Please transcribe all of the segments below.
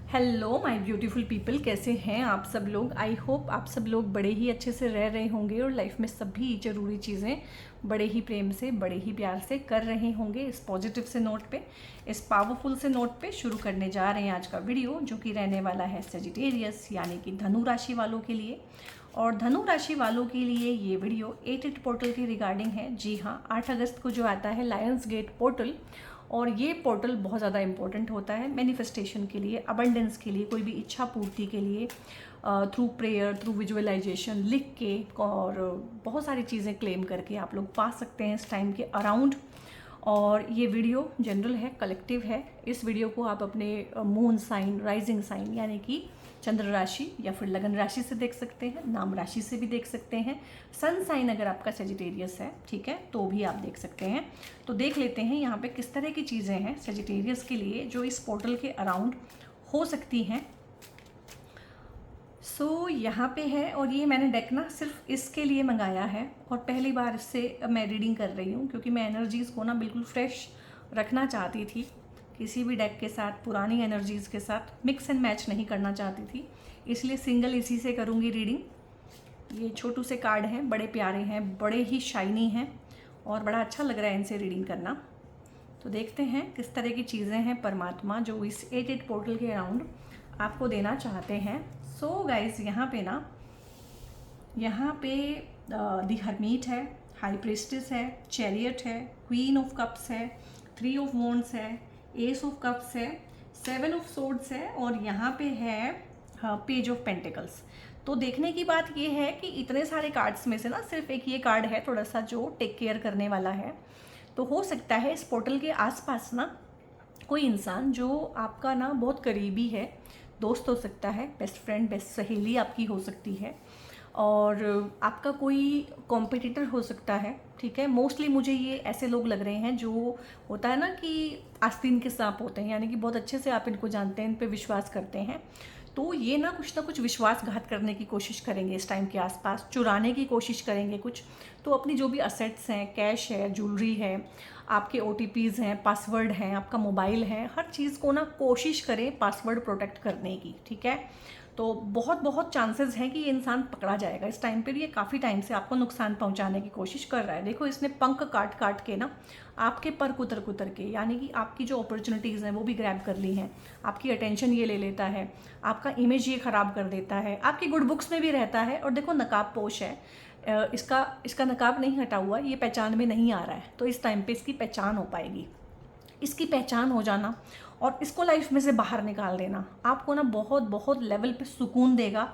Hello my beautiful people, कैसे हैं आप सब लोग। आई होप आप सब लोग बड़े ही अच्छे से रह रहे होंगे और लाइफ में सभी ज़रूरी चीज़ें बड़े ही प्रेम से, बड़े ही प्यार से कर रहे होंगे। इस पॉजिटिव से नोट पे, इस पावरफुल से नोट पे शुरू करने जा रहे हैं आज का वीडियो, जो कि रहने वाला है सेजिटेरियस यानी कि धनु राशि वालों के लिए। और धनु राशि वालों के लिए ये वीडियो 8 पोर्टल की रिगार्डिंग है। जी हाँ, 8 अगस्त को जो आता है लायंस गेट पोर्टल, और ये पोर्टल बहुत ज़्यादा इंपॉर्टेंट होता है मैनिफेस्टेशन के लिए, अबंडेंस के लिए, कोई भी इच्छा पूर्ति के लिए, थ्रू प्रेयर, थ्रू विजुअलाइजेशन लिख के और बहुत सारी चीज़ें क्लेम करके आप लोग पा सकते हैं इस टाइम के अराउंड। और ये वीडियो जनरल है, कलेक्टिव है। इस वीडियो को आप अपने मून साइन, राइजिंग साइन यानी कि चंद्र राशि या फिर लगन राशि से देख सकते हैं, नाम राशि से भी देख सकते हैं। सन साइन अगर आपका सेजिटेरियस है, ठीक है, तो भी आप देख सकते हैं। तो देख लेते हैं यहाँ पे किस तरह की चीज़ें हैं सेजिटेरियस के लिए जो इस पोर्टल के अराउंड हो सकती हैं। सो यहाँ पे है, और ये मैंने डेक ना सिर्फ इसके लिए मंगाया है और पहली बार इससे मैं रीडिंग कर रही हूँ, क्योंकि मैं एनर्जीज़ को ना बिल्कुल फ्रेश रखना चाहती थी। किसी भी डेक के साथ, पुरानी एनर्जीज़ के साथ मिक्स एंड मैच नहीं करना चाहती थी, इसलिए सिंगल इसी से करूँगी रीडिंग। ये छोटू से कार्ड हैं, बड़े प्यारे हैं, बड़े ही शाइनी हैं और बड़ा अच्छा लग रहा है इनसे रीडिंग करना। तो देखते हैं किस तरह की चीज़ें हैं परमात्मा जो इस 8 पोर्टल के अराउंड आपको देना चाहते हैं। सो गाइज, यहाँ पे दी हरमीट है, हाई प्रिस्टेस है, चैरियट है, क्वीन ऑफ कप्स है, 3 ऑफ वॉन्ड्स है, एस ऑफ कप्स है, 7 ऑफ सोर्ड्स है और यहाँ पे है पेज ऑफ पेंटिकल्स। तो देखने की बात ये है कि इतने सारे कार्ड्स में से ना सिर्फ एक ये कार्ड है थोड़ा सा जो टेक केयर करने वाला है। तो हो सकता है इस पोर्टल के आसपास ना कोई इंसान जो आपका ना बहुत करीबी है, दोस्त हो सकता है, बेस्ट फ्रेंड, बेस्ट सहेली आपकी हो सकती है, और आपका कोई कॉम्पिटिटर हो सकता है, ठीक है। मोस्टली मुझे ये ऐसे लोग लग रहे हैं जो होता है ना कि आस्तीन के सांप होते हैं, यानी कि बहुत अच्छे से आप इनको जानते हैं, इन पे विश्वास करते हैं। तो ये ना कुछ विश्वासघात करने की कोशिश करेंगे इस टाइम के आसपास, चुराने की कोशिश करेंगे कुछ। तो अपनी जो भी असेट्स हैं, कैश है, ज्वेलरी है, आपके OTPs हैं, पासवर्ड हैं, आपका मोबाइल है, हर चीज़ को ना कोशिश करें पासवर्ड प्रोटेक्ट करने की, ठीक है। तो बहुत चांसेस हैं कि ये इंसान पकड़ा जाएगा इस टाइम पर। ये काफ़ी टाइम से आपको नुकसान पहुंचाने की कोशिश कर रहा है। देखो, इसने पंख काट के ना आपके पर कुतर के, यानी कि आपकी जो अपॉर्चुनिटीज़ हैं वो भी ग्रैब कर ली हैं, आपकी अटेंशन ये ले लेता है, आपका इमेज ये ख़राब कर देता है, आपकी गुड बुक्स में भी रहता है। और देखो, नकाब पोश है, इसका नकाब नहीं हटा हुआ, ये पहचान में नहीं आ रहा है। तो इस टाइम पे इसकी पहचान हो पाएगी। इसकी पहचान हो जाना और इसको लाइफ में से बाहर निकाल देना आपको ना बहुत लेवल पे सुकून देगा।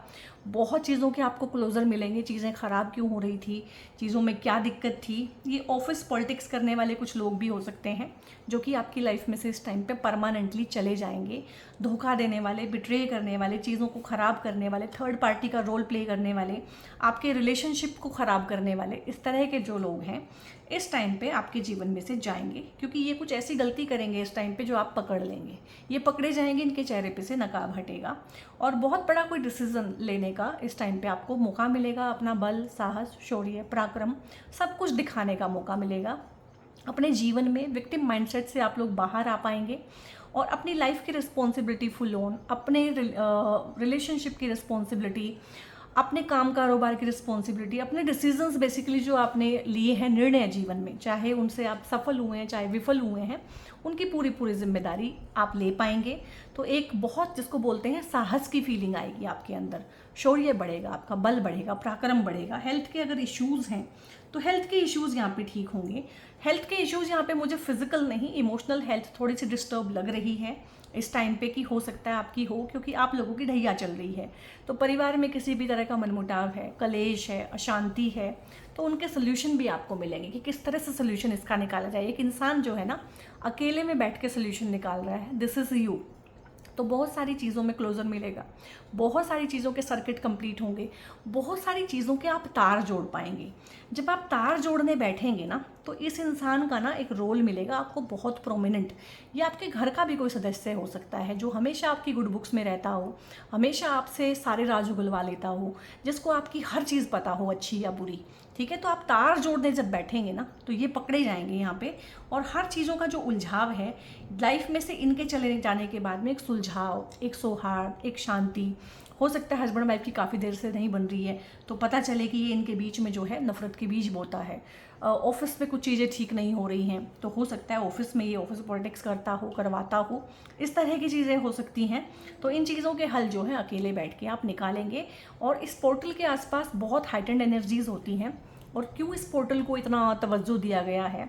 बहुत चीज़ों के आपको क्लोजर मिलेंगे, चीज़ें ख़राब क्यों हो रही थी, चीज़ों में क्या दिक्कत थी। ये ऑफिस पॉलिटिक्स करने वाले कुछ लोग भी हो सकते हैं जो कि आपकी लाइफ में से इस टाइम पे परमानेंटली चले जाएंगे। धोखा देने वाले, बिट्रे करने वाले, चीज़ों को ख़राब करने वाले, थर्ड पार्टी का रोल प्ले करने वाले, आपके रिलेशनशिप को ख़राब करने वाले, इस तरह के जो लोग हैं इस टाइम पे आपके जीवन में से जाएंगे, क्योंकि ये कुछ ऐसी गलती करेंगे इस टाइम पे जो आप पकड़ लेंगे। ये पकड़े जाएंगे, इनके चेहरे पे से नकाब हटेगा और बहुत बड़ा कोई डिसीजन लेने का इस टाइम पे आपको मौका मिलेगा। अपना बल, साहस, शौर्य, पराक्रम सब कुछ दिखाने का मौका मिलेगा। अपने जीवन में विक्टिम माइंडसेट से आप लोग बाहर आ पाएंगे और अपनी लाइफ की रिस्पॉन्सिबिलिटी फुल ऑन, अपने रिलेशनशिप की रिस्पॉन्सिबिलिटी, अपने काम कारोबार की रिस्पॉन्सिबिलिटी, अपने डिसीजंस बेसिकली जो आपने लिए हैं निर्णय जीवन में, चाहे उनसे आप सफल हुए हैं चाहे विफल हुए हैं, उनकी पूरी जिम्मेदारी आप ले पाएंगे। तो एक बहुत, जिसको बोलते हैं, साहस की फीलिंग आएगी आपके अंदर, शौर्य बढ़ेगा, आपका बल बढ़ेगा, पराक्रम बढ़ेगा। हेल्थ के अगर इश्यूज़ हैं तो हेल्थ के इश्यूज़ यहाँ पे ठीक होंगे। हेल्थ के इश्यूज़ यहाँ पे मुझे फिजिकल नहीं, इमोशनल हेल्थ थोड़ी सी डिस्टर्ब लग रही है इस टाइम पे, कि हो सकता है आपकी हो, क्योंकि आप लोगों की ढैया चल रही है। तो परिवार में किसी भी तरह का मनमुटाव है, कलेश है, अशांति है, तो उनके सोल्यूशन भी आपको मिलेंगे कि किस तरह से सोल्यूशन इसका निकाला जाए। एक इंसान जो है ना अकेले में बैठ के सोल्यूशन निकाल रहा है, दिस इज़ यू। तो बहुत सारी चीज़ों में क्लोजर मिलेगा, बहुत सारी चीज़ों के सर्किट कंप्लीट होंगे, बहुत सारी चीज़ों के आप तार जोड़ पाएंगे। जब आप तार जोड़ने बैठेंगे ना तो इस इंसान का ना एक रोल मिलेगा आपको बहुत प्रोमिनेंट। ये आपके घर का भी कोई सदस्य हो सकता है जो हमेशा आपकी गुड बुक्स में रहता हो, हमेशा आपसे सारे राज उगलवा लेता हो, जिसको आपकी हर चीज़ पता हो अच्छी या बुरी। ठीक है, तो आप तार जोड़ने जब बैठेंगे ना तो ये पकड़े जाएंगे यहाँ पे, और हर चीज़ों का जो उलझाव है लाइफ में से इनके चले जाने के बाद में एक सुलझाव, एक सौहार्द, एक शांति। हो सकता है हस्बैंड वाइफ की काफ़ी देर से नहीं बन रही है तो पता चले कि ये इनके बीच में जो है नफरत के बीज बोता है। ऑफिस में कुछ चीज़ें ठीक नहीं हो रही हैं तो हो सकता है ऑफिस में ये ऑफिस पॉलिटिक्स करवाता हो, इस तरह की चीज़ें हो सकती हैं। तो इन चीज़ों के हल जो है अकेले बैठ के आप निकालेंगे। और इस पोर्टल के आसपास बहुत हाइटेंड एनर्जीज होती हैं। और क्यों इस पोर्टल को इतना तवज्जो दिया गया है,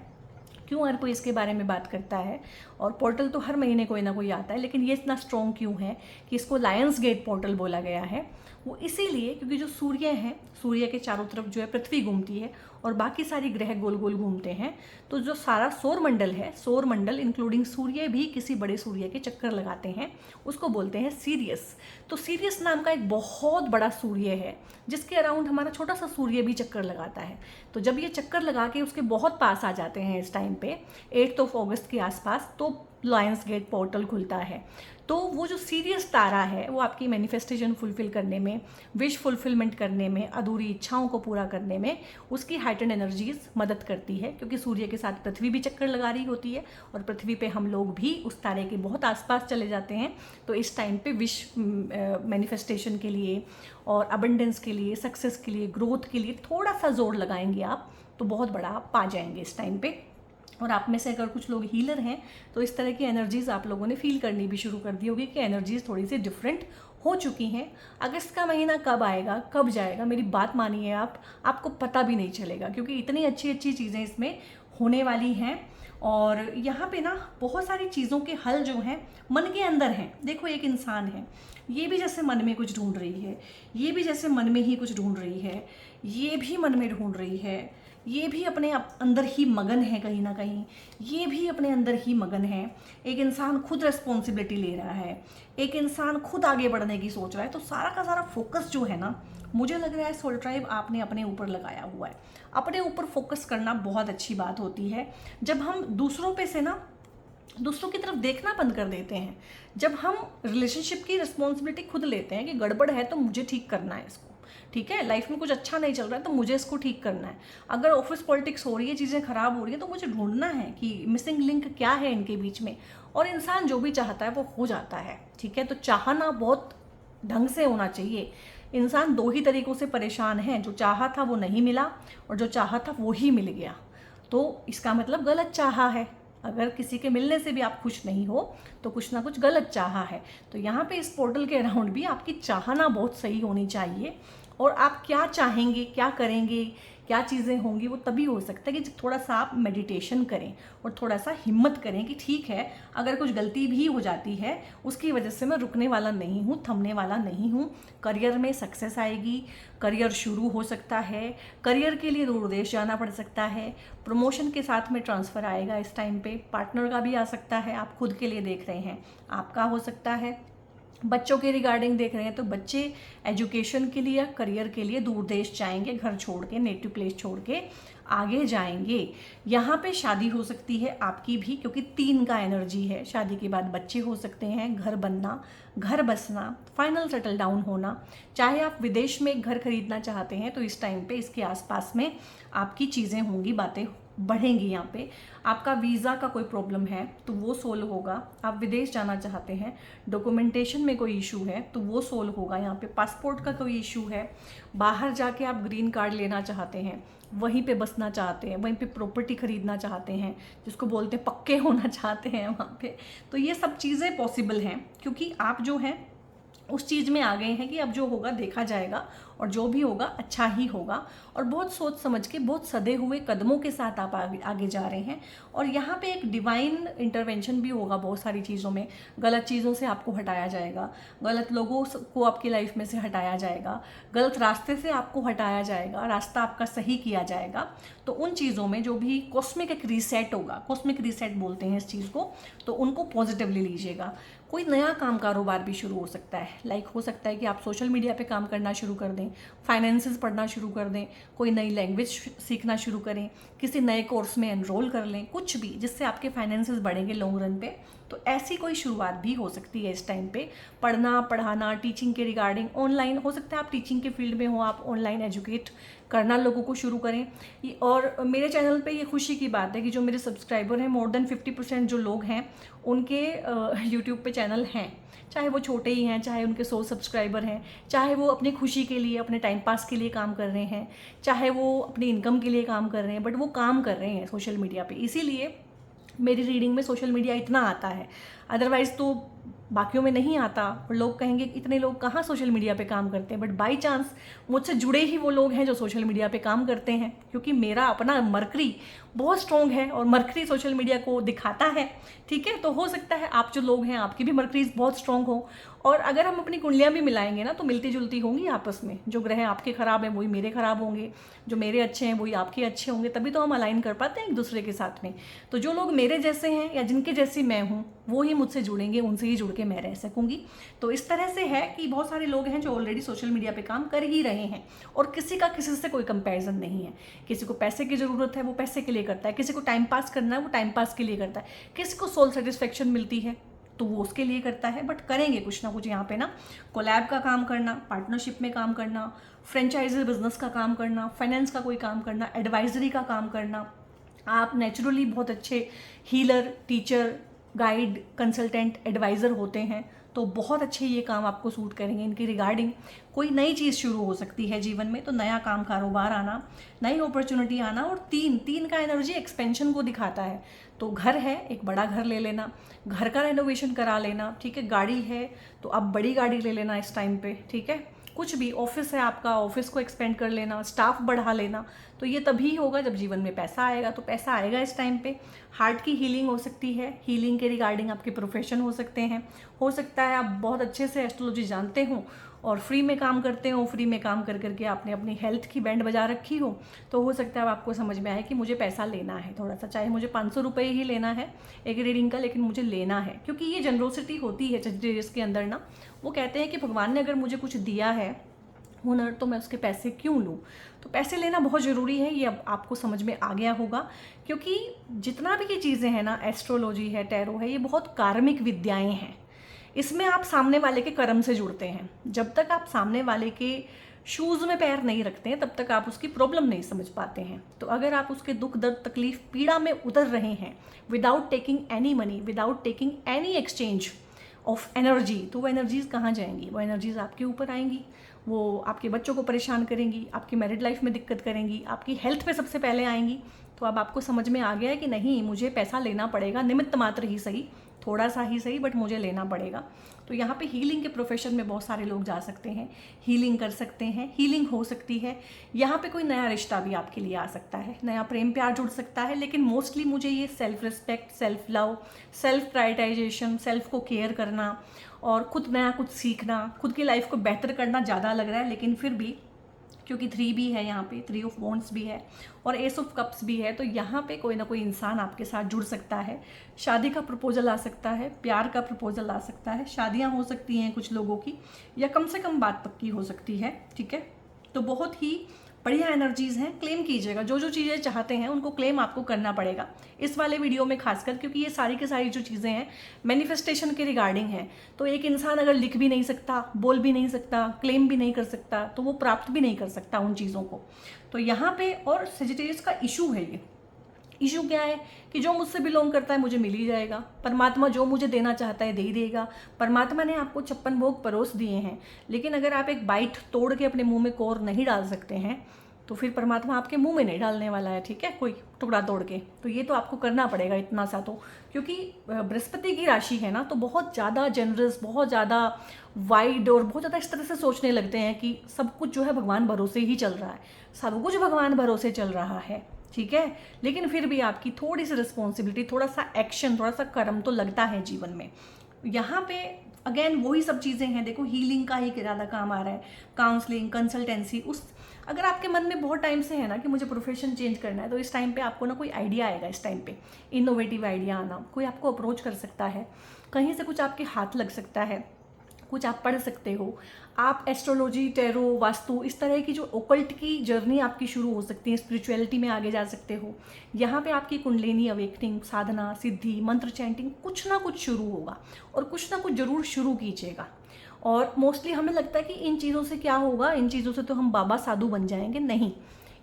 क्यों हर कोई इसके बारे में बात करता है, और पोर्टल तो हर महीने कोई ना कोई आता है, लेकिन ये इतना स्ट्रॉन्ग क्यों है कि इसको लायंस गेट पोर्टल बोला गया है, वो इसीलिए क्योंकि जो सूर्य है, सूर्य के चारों तरफ जो है पृथ्वी घूमती है और बाकी सारी ग्रह गोल गोल घूमते हैं। तो जो सारा सौर मंडल है, सौर मंडल इंक्लूडिंग सूर्य भी किसी बड़े सूर्य के चक्कर लगाते हैं, उसको बोलते हैं सीरियस। तो सीरियस नाम का एक बहुत बड़ा सूर्य है जिसके अराउंड हमारा छोटा सा सूर्य भी चक्कर लगाता है। तो जब ये चक्कर लगा के उसके बहुत पास आ जाते हैं इस टाइम पे 8 अगस्त के आसपास, तो लायंस गेट पोर्टल खुलता है। तो वो जो सीरियस तारा है वो आपकी मैनिफेस्टेशन फुलफिल करने में, विश फुलफिलमेंट करने में, अधूरी इच्छाओं को पूरा करने में उसकी हाइटेंड एनर्जीज मदद करती है, क्योंकि सूर्य के साथ पृथ्वी भी चक्कर लगा रही होती है और पृथ्वी पे हम लोग भी उस तारे के बहुत आसपास चले जाते हैं। तो इस टाइम पे विश मैनिफेस्टेशन के लिए और अबंडेंस के लिए, सक्सेस के लिए, ग्रोथ के लिए थोड़ा सा जोर लगाएंगे आप तो बहुत बड़ा आप पा जाएंगे इस टाइम पे। और आप में से अगर कुछ लोग हीलर हैं तो इस तरह की एनर्जीज़ आप लोगों ने फील करनी भी शुरू कर दी होगी कि एनर्जीज़ थोड़ी सी डिफरेंट हो चुकी हैं। अगस्त का महीना कब आएगा, कब जाएगा, मेरी बात मानिए आप, आपको पता भी नहीं चलेगा, क्योंकि इतनी अच्छी अच्छी चीज़ें इसमें होने वाली हैं। और यहाँ पे ना बहुत सारी चीज़ों के हल जो हैं मन के अंदर हैं। देखो एक इंसान है, ये भी जैसे मन में कुछ ढूंढ रही है, ये भी जैसे मन में ही कुछ ढूंढ रही है, ये भी मन में ढूंढ रही है, ये भी अपने अंदर ही मगन है कहीं ना कहीं, ये भी अपने अंदर ही मगन है। एक इंसान खुद रिस्पॉन्सिबिलिटी ले रहा है, एक इंसान खुद आगे बढ़ने की सोच रहा है। तो सारा का सारा फोकस जो है ना, मुझे लग रहा है सोल ट्राइब आपने अपने ऊपर लगाया हुआ है। अपने ऊपर फोकस करना बहुत अच्छी बात होती है। जब हम दूसरों पे से ना, दूसरों की तरफ देखना बंद कर देते हैं, जब हम रिलेशनशिप की रिस्पॉन्सिबिलिटी खुद लेते हैं कि गड़बड़ है तो मुझे ठीक करना है इसको, ठीक है, लाइफ में कुछ अच्छा नहीं चल रहा है तो मुझे इसको ठीक करना है, अगर ऑफिस पॉलिटिक्स हो रही है, चीज़ें खराब हो रही है तो मुझे ढूंढना है कि मिसिंग लिंक क्या है इनके बीच में, और इंसान जो भी चाहता है वो हो जाता है। ठीक है, तो चाहना बहुत ढंग से होना चाहिए। इंसान दो ही तरीक़ों से परेशान है, जो चाहा था वो नहीं मिला और जो चाहा था वो ही मिल गया, तो इसका मतलब गलत चाहा है। अगर किसी के मिलने से भी आप खुश नहीं हो तो कुछ ना कुछ गलत चाहा है। तो यहाँ पे इस पोर्टल के अराउंड भी आपकी चाहना बहुत सही होनी चाहिए, और आप क्या चाहेंगे, क्या करेंगे, क्या चीज़ें होंगी वो तभी हो सकता है कि थोड़ा सा आप मेडिटेशन करें और थोड़ा सा हिम्मत करें कि ठीक है, अगर कुछ गलती भी हो जाती है उसकी वजह से मैं रुकने वाला नहीं हूँ, थमने वाला नहीं हूँ। करियर में सक्सेस आएगी, करियर शुरू हो सकता है, करियर के लिए दूर देश जाना पड़ सकता है, प्रमोशन के साथ में ट्रांसफ़र आएगा इस टाइम पे, पार्टनर का भी आ सकता है, आप खुद के लिए देख रहे हैं आपका हो सकता है, बच्चों के रिगार्डिंग देख रहे हैं तो बच्चे एजुकेशन के लिए या करियर के लिए दूर देश जाएंगे, घर छोड़ के, नेटिव प्लेस छोड़ के आगे जाएंगे। यहाँ पे शादी हो सकती है आपकी भी, क्योंकि 3 का एनर्जी है। शादी के बाद बच्चे हो सकते हैं, घर बनना, घर बसना, फाइनल सेटल डाउन होना। चाहे आप विदेश में एक घर खरीदना चाहते हैं तो इस टाइम पे इसके आसपास में आपकी चीज़ें होंगी, बातें बढ़ेंगी। यहाँ पे आपका वीज़ा का कोई प्रॉब्लम है तो वो सोल्व होगा, आप विदेश जाना चाहते हैं, डॉक्यूमेंटेशन में कोई इशू है तो वो सोल्व होगा। यहाँ पे पासपोर्ट का कोई इशू है, बाहर जाके आप ग्रीन कार्ड लेना चाहते हैं, वहीं पे बसना चाहते हैं, वहीं पे प्रॉपर्टी खरीदना चाहते हैं, जिसको बोलते हैं पक्के होना चाहते हैं वहाँ पे, तो ये सब चीज़ें पॉसिबल हैं, क्योंकि आप जो हैं उस चीज़ में आ गए हैं कि अब जो होगा देखा जाएगा और जो भी होगा अच्छा ही होगा। और बहुत सोच समझ के, बहुत सदे हुए कदमों के साथ आप आगे जा रहे हैं। और यहाँ पे एक डिवाइन इंटरवेंशन भी होगा बहुत सारी चीज़ों में। गलत चीज़ों से आपको हटाया जाएगा, गलत लोगों को आपकी लाइफ में से हटाया जाएगा, गलत रास्ते से आपको हटाया जाएगा, रास्ता आपका सही किया जाएगा। तो उन चीज़ों में जो भी कॉस्मिक एक रीसेट होगा, कॉस्मिक रीसेट बोलते हैं इस चीज़ को, तो उनको पॉजिटिवली लीजिएगा। कोई नया काम कारोबार भी शुरू हो सकता है, लाइक हो सकता है कि आप सोशल मीडिया पे काम करना शुरू कर दें, दें, फाइनेंसेस पढ़ना शुरू कर दें, कोई नई लैंग्वेज सीखना शुरू करें, किसी नए कोर्स में एनरोल कर लें, कुछ भी जिससे आपके फाइनेंसेस बढ़ेंगे लॉन्ग रन पे। तो ऐसी कोई शुरुआत भी हो सकती है इस टाइम पे। पढ़ना, पढ़ाना, टीचिंग के रिगार्डिंग, ऑनलाइन हो सकता है आप टीचिंग के फील्ड में हो, आप ऑनलाइन एजुकेट करना लोगों को शुरू करें। और मेरे चैनल पे ये खुशी की बात है कि जो मेरे सब्सक्राइबर हैं, मोर देन 50% जो लोग हैं उनके यूट्यूब पे चैनल हैं, चाहे वो छोटे ही हैं, चाहे उनके 100 सब्सक्राइबर हैं, चाहे वो अपनी खुशी के लिए, अपने टाइम पास के लिए काम कर रहे हैं, चाहे वो अपनी इनकम के लिए काम कर रहे हैं, बट वो काम कर रहे हैं सोशल मीडिया पे। इसीलिए मेरी रीडिंग में सोशल मीडिया इतना आता है, अदरवाइज़ तो बाकियों में नहीं आता। और लोग कहेंगे इतने लोग कहाँ सोशल मीडिया पे काम करते हैं, बट बाई चांस मुझसे जुड़े ही वो लोग हैं जो सोशल मीडिया पे काम करते हैं, क्योंकि मेरा अपना मरकरी बहुत स्ट्रॉन्ग है और मरकरी सोशल मीडिया को दिखाता है। ठीक है, तो हो सकता है आप जो लोग हैं आपकी भी मरकरीज बहुत स्ट्रॉन्ग हो, और अगर हम अपनी कुंडलियाँ भी मिलाएंगे ना तो मिलती जुलती होंगी आपस में। जो ग्रह आपके खराब हैं वही मेरे खराब होंगे, जो मेरे अच्छे हैं वही आपके अच्छे होंगे, तभी तो हम अलाइन कर पाते हैं एक दूसरे के साथ में। तो जो लोग मेरे जैसे हैं या जिनके जैसी मैं हूँ वो ही मुझसे जुड़ेंगे, उनसे ही जुड़ के मैं रह सकूंगी। तो इस तरह से है कि बहुत सारे लोग हैं जो ऑलरेडी सोशल मीडिया पे काम कर ही रहे हैं, और किसी का किसी से कोई कंपैरिजन नहीं है। किसी को पैसे की ज़रूरत है वो पैसे के लिए करता है, किसी को टाइम पास करना है वो टाइम पास के लिए करता है, किसी को सोल सेटिस्फेक्शन मिलती है तो वो उसके लिए करता है। बट करेंगे कुछ ना कुछ यहाँ पे ना, कोलैब का काम करना, पार्टनरशिप में काम करना, फ्रेंचाइजी बिजनेस का काम करना, फाइनेंस का कोई काम करना, एडवाइजरी का काम करना। आप नेचुरली बहुत अच्छे healer, teacher, guide, consultant, advisor होते हैं, तो बहुत अच्छे ये काम आपको सूट करेंगे। इनकी रिगार्डिंग कोई नई चीज़ शुरू हो सकती है जीवन में, तो नया काम, कारोबार आना, नई अपॉर्चुनिटी आना। और तीन का एनर्जी एक्सपेंशन को दिखाता है। तो घर है, एक बड़ा घर ले लेना, घर का रेनोवेशन करा लेना, ठीक है। गाड़ी है तो अब बड़ी गाड़ी ले लेना इस टाइम पे, ठीक है। कुछ भी, ऑफिस है आपका, ऑफिस को एक्सपेंड कर लेना, स्टाफ बढ़ा लेना। तो ये तभी होगा जब जीवन में पैसा आएगा। तो पैसा आएगा इस टाइम पे। हार्ट की हीलिंग हो सकती है, हीलिंग के रिगार्डिंग आपके प्रोफेशन हो सकते हैं। हो सकता है आप बहुत अच्छे से एस्ट्रोलॉजी जानते हो और फ्री में काम करते हो, फ्री में काम कर करके आपने अपनी हेल्थ की बैंड बजा रखी हो, तो हो सकता है आपको समझ में आए कि मुझे पैसा लेना है थोड़ा सा, चाहे मुझे 500 रुपये ही लेना है एक रीडिंग का, लेकिन मुझे लेना है। क्योंकि ये जनरोसिटी होती है सजिटेरियस के अंदर ना, वो कहते हैं कि भगवान ने अगर मुझे कुछ दिया है हुनर, तो मैं उसके पैसे क्यों लूँ। तो पैसे लेना बहुत ज़रूरी है, ये अब आपको समझ में आ गया होगा। क्योंकि जितना भी ये चीज़ें हैं ना, एस्ट्रोलॉजी है, टैरो है, ये बहुत कार्मिक विद्याएं हैं। इसमें आप सामने वाले के कर्म से जुड़ते हैं। जब तक आप सामने वाले के शूज़ में पैर नहीं रखते हैं तब तक आप उसकी प्रॉब्लम नहीं समझ पाते हैं। तो अगर आप उसके दुख, दर्द, तकलीफ, पीड़ा में उतर रहे हैं without taking any money, without taking any exchange of energy, तो वो एनर्जीज़ कहाँ जाएंगी? वो एनर्जीज़ आपके ऊपर आएंगी, वो आपके बच्चों को परेशान करेंगी, आपकी मैरिड लाइफ में दिक्कत करेंगी, आपकी हेल्थ पे सबसे पहले आएंगी। तो अब आपको समझ में आ गया है कि नहीं, मुझे पैसा लेना पड़ेगा, निमित्त मात्र ही सही, थोड़ा सा ही सही, बट मुझे लेना पड़ेगा। तो यहाँ पे हीलिंग के प्रोफेशन में बहुत सारे लोग जा सकते हैं, हीलिंग कर सकते हैं, हीलिंग हो सकती है। यहाँ पे कोई नया रिश्ता भी आपके लिए आ सकता है, नया प्रेम प्यार जुड़ सकता है। लेकिन मोस्टली मुझे ये self respect, self love, self prioritisation, self को केयर करना और खुद नया कुछ सीखना, खुद की लाइफ को बेहतर करना ज़्यादा लग रहा है। लेकिन फिर भी क्योंकि 3 भी है यहाँ पे, 3 ऑफ वॉन्ड्स भी है और एस ऑफ कप्स भी है, तो यहाँ पे कोई ना कोई इंसान आपके साथ जुड़ सकता है। शादी का प्रपोजल आ सकता है, प्यार का प्रपोजल आ सकता है, शादियाँ हो सकती हैं कुछ लोगों की, या कम से कम बात पक्की हो सकती है, ठीक है। तो बहुत ही बढ़िया एनर्जीज़ हैं, क्लेम कीजिएगा। जो जो चीज़ें चाहते हैं उनको क्लेम आपको करना पड़ेगा इस वाले वीडियो में खासकर, क्योंकि ये सारी की सारी जो चीज़ें हैं मैनिफेस्टेशन के रिगार्डिंग हैं। तो एक इंसान अगर लिख भी नहीं सकता, बोल भी नहीं सकता, क्लेम भी नहीं कर सकता, तो वो प्राप्त भी नहीं कर सकता उन चीज़ों को। तो यहाँ पे और सेजिटेरियस का इशू है, ये इशू क्या है कि जो मुझसे बिलोंग करता है मुझे मिल ही जाएगा, परमात्मा जो मुझे देना चाहता है दे ही देगा। परमात्मा ने आपको 56 भोग परोस दिए हैं, लेकिन अगर आप एक बाइट तोड़ के अपने मुंह में कोर नहीं डाल सकते हैं तो फिर परमात्मा आपके मुंह में नहीं डालने वाला है, ठीक है, कोई टुकड़ा तोड़ के। तो ये तो आपको करना पड़ेगा इतना सा, तो क्योंकि बृहस्पति की राशि है ना, तो बहुत ज़्यादा जनरस, बहुत ज़्यादा वाइड और बहुत ज़्यादा इस तरह से सोचने लगते हैं कि सब कुछ जो है भगवान भरोसे ही चल रहा है, सब कुछ भगवान भरोसे चल रहा है, ठीक है। लेकिन फिर भी आपकी थोड़ी सी रिस्पॉन्सिबिलिटी, थोड़ा सा एक्शन, थोड़ा सा कर्म तो लगता है जीवन में। यहाँ पे अगेन वही सब चीज़ें हैं, देखो हीलिंग का ही ज़्यादा काम आ रहा है, काउंसलिंग, कंसल्टेंसी। उस अगर आपके मन में बहुत टाइम से है ना कि मुझे प्रोफेशन चेंज करना है, तो इस टाइम पे आपको ना कोई आइडिया आएगा, इस टाइम पे इनोवेटिव आइडिया आना, कोई आपको अप्रोच कर सकता है, कहीं से कुछ आपके हाथ लग सकता है, कुछ आप पढ़ सकते हो। आप एस्ट्रोलॉजी, टैरो, वास्तु, इस तरह की जो ओकल्ट की जर्नी आपकी शुरू हो सकती है, स्पिरिचुअलिटी में आगे जा सकते हो। यहाँ पे आपकी कुंडलिनी अवेकनिंग, साधना, सिद्धि, मंत्र चैंटिंग, कुछ ना कुछ शुरू होगा और कुछ ना कुछ ज़रूर शुरू कीजिएगा। और मोस्टली हमें लगता है कि इन चीज़ों से क्या होगा, इन चीज़ों से तो हम बाबा साधु बन जाएंगे। नहीं,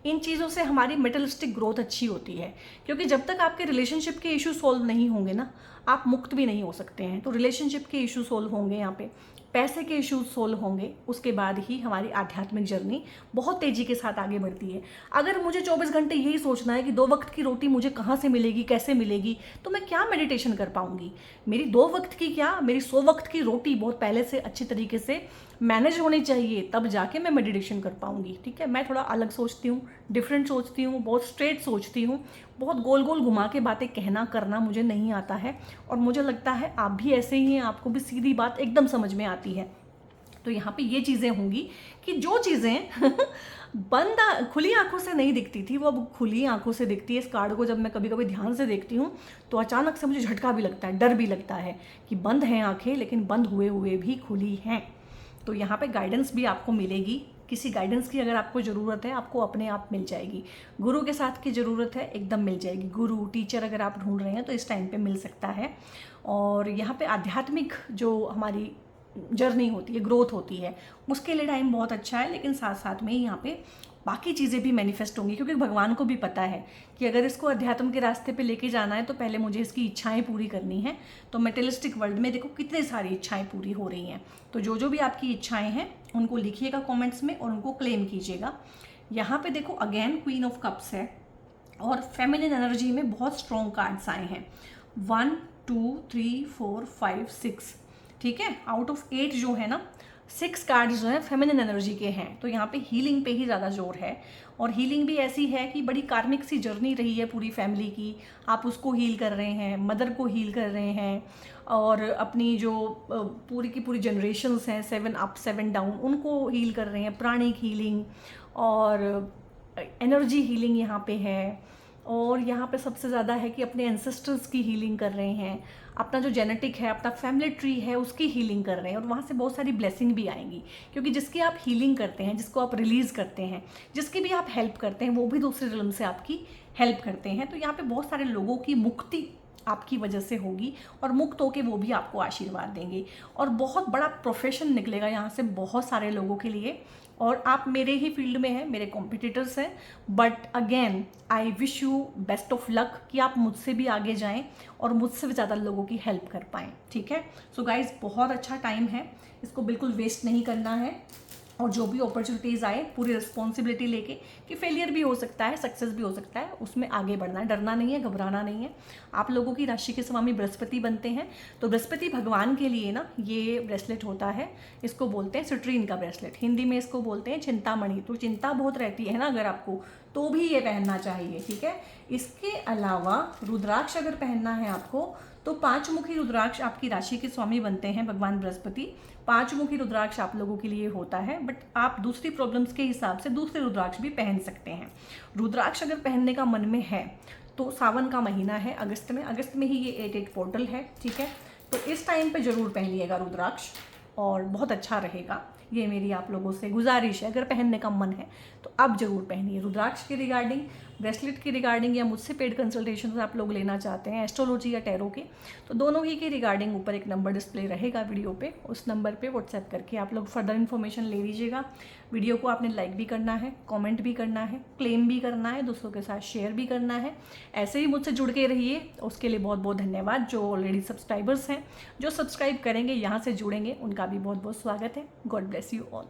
इन चीज़ों से हमारी मेटलिस्टिक ग्रोथ अच्छी होती है, क्योंकि जब तक आपके रिलेशनशिप के इशू सॉल्व नहीं होंगे ना, आप मुक्त भी नहीं हो सकते हैं। तो रिलेशनशिप के इशू सॉल्व होंगे, यहाँ पे पैसे के इश्यूज सोल्व होंगे, उसके बाद ही हमारी आध्यात्मिक जर्नी बहुत तेज़ी के साथ आगे बढ़ती है। अगर मुझे 24 घंटे यही सोचना है कि 2 वक्त की रोटी मुझे कहाँ से मिलेगी, कैसे मिलेगी, तो मैं क्या मेडिटेशन कर पाऊंगी। मेरी 2 वक्त की क्या, मेरी 100 वक्त की रोटी बहुत पहले से अच्छी तरीके से मैनेज होनी चाहिए, तब जाके मैं मेडिटेशन कर पाऊंगी। ठीक है, मैं थोड़ा अलग सोचती हूँ, डिफरेंट सोचती हूँ, बहुत स्ट्रेट सोचती हूँ, बहुत गोल गोल घुमा के बातें कहना करना मुझे नहीं आता है। और मुझे लगता है आप भी ऐसे ही हैं, आपको भी सीधी बात एकदम समझ में आती है। तो यहाँ पे ये चीज़ें होंगी कि जो चीज़ें बंद खुली आंखों से नहीं दिखती थी, वो अब खुली आंखों से दिखती है। इस कार्ड को जब मैं कभी कभी ध्यान से देखती हूँ तो अचानक से मुझे झटका भी लगता है, डर भी लगता है कि बंद हैं आंखें, लेकिन बंद हुए हुए भी खुली हैं। तो यहाँ पे गाइडेंस भी आपको मिलेगी। किसी गाइडेंस की अगर आपको ज़रूरत है, आपको अपने आप मिल जाएगी। गुरु के साथ की ज़रूरत है, एकदम मिल जाएगी। गुरु, टीचर अगर आप ढूंढ रहे हैं तो इस टाइम पे मिल सकता है। और यहाँ पे आध्यात्मिक जो हमारी जर्नी होती है, ग्रोथ होती है, उसके लिए टाइम बहुत अच्छा है। लेकिन साथ साथ में यहाँ पे बाकी चीज़ें भी मैनिफेस्ट होंगी, क्योंकि भगवान को भी पता है कि अगर इसको अध्यात्म के रास्ते पे लेके जाना है तो पहले मुझे इसकी इच्छाएं पूरी करनी है। तो मेटेरियलिस्टिक वर्ल्ड में देखो कितनी सारी इच्छाएं पूरी हो रही हैं। तो जो जो भी आपकी इच्छाएं हैं उनको लिखिएगा कमेंट्स में और उनको क्लेम कीजिएगा। यहाँ पे देखो अगेन क्वीन ऑफ कप्स है और फेमिनिन एनर्जी में बहुत स्ट्रॉन्ग कार्ड्स आए हैं। 1 2 3 4 5 6, ठीक है, आउट ऑफ 8 जो है ना, 6 कार्ड्स जो है फेमिनिन एनर्जी के हैं। तो यहाँ पे हीलिंग पे ही ज़्यादा जोर है। और हीलिंग भी ऐसी है कि बड़ी कार्मिक सी जर्नी रही है पूरी फैमिली की, आप उसको हील कर रहे हैं, मदर को हील कर रहे हैं, और अपनी जो पूरी की पूरी जनरेशन्स हैं, 7 अप 7 डाउन, उनको हील कर रहे हैं। प्राणिक हीलिंग और एनर्जी हीलिंग यहाँ पे है। और यहाँ पे सबसे ज़्यादा है कि अपने एंसेस्टर्स की हीलिंग कर रहे हैं, अपना जो जेनेटिक है, अपना फैमिली ट्री है, उसकी हीलिंग कर रहे हैं। और वहाँ से बहुत सारी ब्लेसिंग भी आएंगी, क्योंकि जिसकी आप हीलिंग करते हैं, जिसको आप रिलीज़ करते हैं, जिसकी भी आप हेल्प करते हैं, वो भी दूसरे रिलम से आपकी हेल्प करते हैं। तो यहाँ पे बहुत सारे लोगों की मुक्ति आपकी वजह से होगी, और मुक्त होके वो भी आपको आशीर्वाद देंगे। और बहुत बड़ा प्रोफेशन निकलेगा यहाँ से बहुत सारे लोगों के लिए। और आप मेरे ही फील्ड में हैं, मेरे कॉम्पिटिटर्स हैं, but again I wish you best of luck कि आप मुझसे भी आगे जाएं और मुझसे भी ज़्यादा लोगों की हेल्प कर पाएँ। ठीक है, सो गाइज बहुत अच्छा टाइम है, इसको बिल्कुल वेस्ट नहीं करना है। और जो भी अपॉर्चुनिटीज़ आए पूरी रिस्पॉन्सिबिलिटी लेके, कि फेलियर भी हो सकता है, सक्सेस भी हो सकता है, उसमें आगे बढ़ना है, डरना नहीं है, घबराना नहीं है। आप लोगों की राशि के स्वामी बृहस्पति बनते हैं, तो बृहस्पति भगवान के लिए ना ये ब्रेसलेट होता है, इसको बोलते हैं सिट्रीन का ब्रेसलेट, हिंदी में इसको बोलते हैं चिंतामणि। तो चिंता बहुत रहती है ना अगर आपको, तो भी ये पहनना चाहिए। ठीक है, इसके अलावा रुद्राक्ष अगर पहनना है आपको, तो 5 मुखी रुद्राक्ष आपकी राशि के स्वामी बनते हैं भगवान बृहस्पति। 5 मुखी रुद्राक्ष आप लोगों के लिए होता है, बट आप दूसरी प्रॉब्लम्स के हिसाब से दूसरे रुद्राक्ष भी पहन सकते हैं। रुद्राक्ष अगर पहनने का मन में है तो सावन का महीना है, अगस्त में ही ये 8 पोर्टल है। ठीक है, तो इस टाइम पे ज़रूर पहनिएगा रुद्राक्ष और बहुत अच्छा रहेगा। ये मेरी आप लोगों से गुजारिश है, अगर पहनने का मन है तो आप ज़रूर पहनिए। रुद्राक्ष के रिगार्डिंग, ब्रेसलेट के रिगार्डिंग, या मुझसे पेड कंसल्टेशन आप लोग लेना चाहते हैं एस्ट्रोलॉजी या टैरो के, तो दोनों ही के रिगार्डिंग ऊपर एक नंबर डिस्प्ले रहेगा वीडियो पे, उस नंबर पे व्हाट्सएप करके आप लोग फर्दर इन्फॉर्मेशन ले लीजिएगा। वीडियो को आपने लाइक भी करना है, कॉमेंट भी करना है, क्लेम भी करना है, दूसरों के साथ शेयर भी करना है। ऐसे ही मुझसे जुड़ के रहिए, उसके लिए बहुत बहुत धन्यवाद। जो ऑलरेडी सब्सक्राइबर्स हैं, जो सब्सक्राइब करेंगे, यहाँ से जुड़ेंगे, उनका भी बहुत बहुत स्वागत है। God bless you all.